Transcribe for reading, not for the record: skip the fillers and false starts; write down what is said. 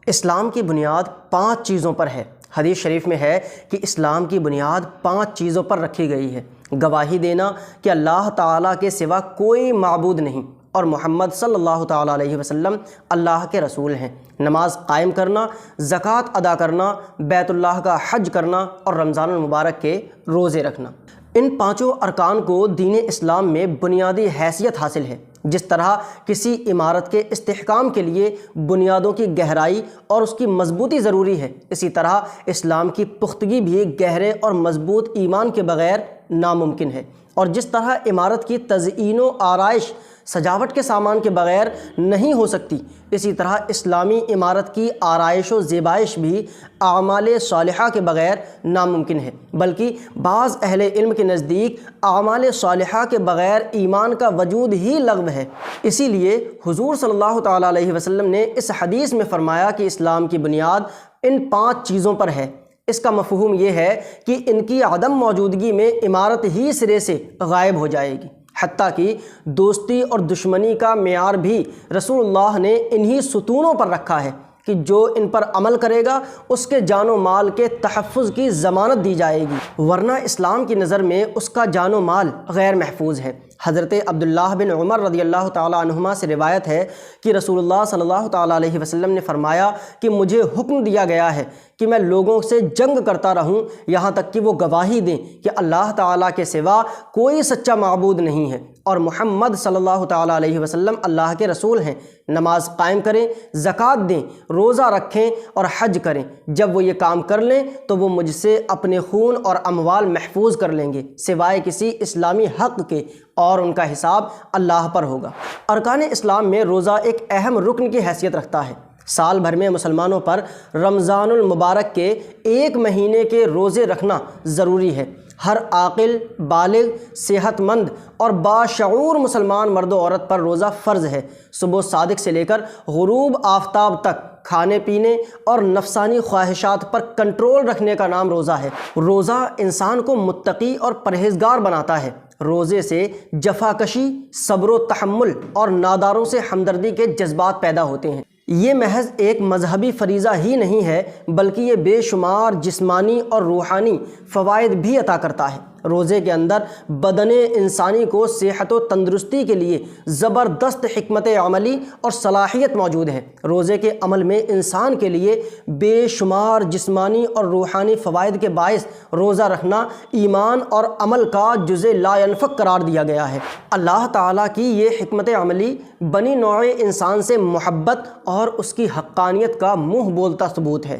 اسلام کی بنیاد 5 چیزوں پر ہے۔ حدیث شریف میں ہے کہ اسلام کی بنیاد 5 چیزوں پر رکھی گئی ہے۔ گواہی دینا کہ اللہ تعالیٰ کے سوا کوئی معبود نہیں اور محمد صلی اللہ تعالیٰ علیہ وسلم اللہ کے رسول ہیں، نماز قائم کرنا، زکوٰۃ ادا کرنا، بیت اللہ کا حج کرنا اور رمضان المبارک کے روزے رکھنا۔ ان 5 ارکان کو دین اسلام میں بنیادی حیثیت حاصل ہے۔ جس طرح کسی عمارت کے استحکام کے لیے بنیادوں کی گہرائی اور اس کی مضبوطی ضروری ہے، اسی طرح اسلام کی پختگی بھی گہرے اور مضبوط ایمان کے بغیر ناممکن ہے، اور جس طرح عمارت کی تزئین و آرائش سجاوٹ کے سامان کے بغیر نہیں ہو سکتی، اسی طرح اسلامی عمارت کی آرائش و زیبائش بھی اعمال صالحہ کے بغیر ناممکن ہے، بلکہ بعض اہل علم کے نزدیک اعمال صالحہ کے بغیر ایمان کا وجود ہی لغو ہے۔ اسی لیے حضور صلی اللہ تعالیٰ علیہ وسلم نے اس حدیث میں فرمایا کہ اسلام کی بنیاد ان 5 چیزوں پر ہے۔ اس کا مفہوم یہ ہے کہ ان کی عدم موجودگی میں عمارت ہی سرے سے غائب ہو جائے گی، حتیٰ کہ دوستی اور دشمنی کا معیار بھی رسول اللہ نے انہی ستونوں پر رکھا ہے کہ جو ان پر عمل کرے گا اس کے جان و مال کے تحفظ کی ضمانت دی جائے گی، ورنہ اسلام کی نظر میں اس کا جان و مال غیر محفوظ ہے۔ حضرت عبداللہ بن عمر رضی اللہ تعالیٰ عنہما سے روایت ہے کہ رسول اللہ صلی اللہ تعالیٰ علیہ وسلم نے فرمایا کہ مجھے حکم دیا گیا ہے کہ میں لوگوں سے جنگ کرتا رہوں یہاں تک کہ وہ گواہی دیں کہ اللہ تعالیٰ کے سوا کوئی سچا معبود نہیں ہے اور محمد صلی اللہ تعالیٰ علیہ وسلم اللہ کے رسول ہیں، نماز قائم کریں، زکوٰۃ دیں، روزہ رکھیں اور حج کریں۔ جب وہ یہ کام کر لیں تو وہ مجھ سے اپنے خون اور اموال محفوظ کر لیں گے سوائے کسی اسلامی حق کے، اور ان کا حساب اللہ پر ہوگا۔ ارکان اسلام میں روزہ ایک اہم رکن کی حیثیت رکھتا ہے۔ سال بھر میں مسلمانوں پر رمضان المبارک کے 1 مہینے کے روزے رکھنا ضروری ہے۔ ہر عاقل، بالغ، صحت مند اور باشعور مسلمان مرد و عورت پر روزہ فرض ہے۔ صبح صادق سے لے کر غروب آفتاب تک کھانے پینے اور نفسانی خواہشات پر کنٹرول رکھنے کا نام روزہ ہے۔ روزہ انسان کو متقی اور پرہیزگار بناتا ہے۔ روزے سے جفاکشی، صبر و تحمل اور ناداروں سے ہمدردی کے جذبات پیدا ہوتے ہیں۔ یہ محض ایک مذہبی فریضہ ہی نہیں ہے بلکہ یہ بے شمار جسمانی اور روحانی فوائد بھی عطا کرتا ہے۔ روزے کے اندر بدن انسانی کو صحت و تندرستی کے لیے زبردست حکمت عملی اور صلاحیت موجود ہے۔ روزے کے عمل میں انسان کے لیے بے شمار جسمانی اور روحانی فوائد کے باعث روزہ رکھنا ایمان اور عمل کا جزء لا ینفک قرار دیا گیا ہے۔ اللہ تعالیٰ کی یہ حکمت عملی بنی نوع انسان سے محبت اور اس کی حقانیت کا منہ بولتا ثبوت ہے۔